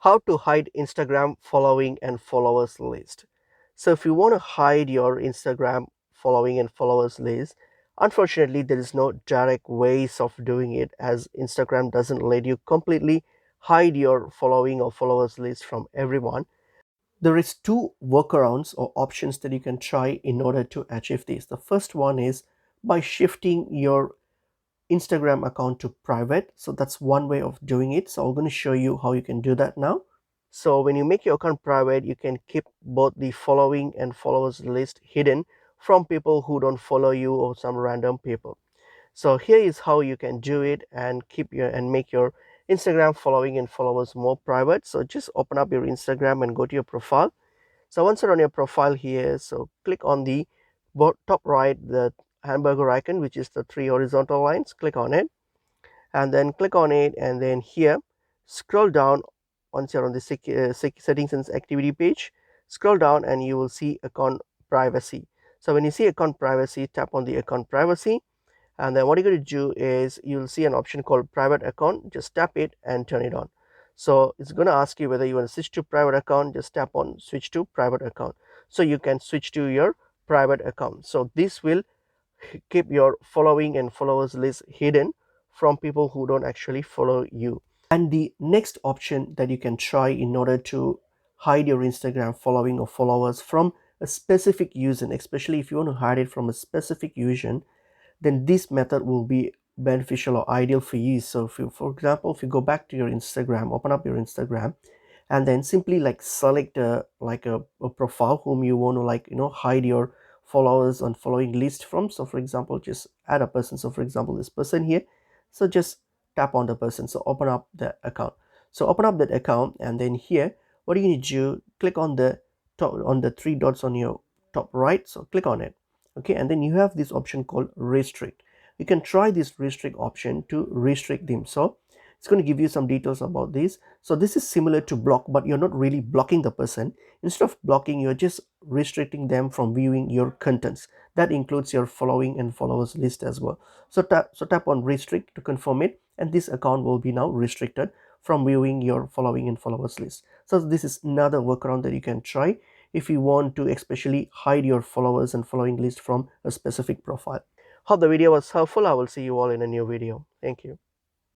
How to hide Instagram following and followers list. So if you want to hide your Instagram following and followers list, unfortunately there is no direct ways of doing it, as Instagram doesn't let you completely hide your following or followers list from everyone. There is two workarounds or options that you can try in order to achieve this. The first one is by shifting your Instagram account to private. So that's one way of doing it. So I'm going to show you how you can do that now. So when you make your account private, you can keep both the following and followers list hidden from people who don't follow you or some random people. So here is how you can do it and keep your and make your Instagram following and followers more private. So just open up your Instagram and go to your profile. So once you're on your profile here, so click on the top right, the hamburger icon, which is the three horizontal lines. Click on it and then click on it, and then here scroll down. Once you're on the settings and activity page, scroll down and you will see account privacy. So when you see account privacy, tap on the account privacy, and then what you're going to do is you'll see an option called private account. Just tap it and turn it on. So it's going to ask you whether you want to switch to private account. Just tap on switch to private account, so you can switch to your private account. So this will keep your following and followers list hidden from people who don't actually follow you. And the next option that you can try in order to hide your Instagram following or followers from a specific user, especially if you want to hide it from a specific user, then this method will be beneficial or ideal for you. So if you, for example, if you go back to your Instagram, open up your Instagram, and then simply like select a profile whom you want to hide your followers and following list from. So for example, just add a person. So for example, this person here. So just tap on the person. So open up the account. So open up that account, and then here, what do you need to do? Click on the top, on the three dots on your top right. So click on it. Okay, and then you have this option called restrict. You can try this restrict option to restrict them. So it's going to give you some details about this. So this is similar to block, but you're not really blocking the person. Instead of blocking, you're just restricting them from viewing your contents. That includes your following and followers list as well. So tap on restrict to confirm it, and this account will be now restricted from viewing your following and followers list. So this is another workaround that you can try if you want to especially hide your followers and following list from a specific profile. Hope the video was helpful. I will see you all in a new video. Thank you.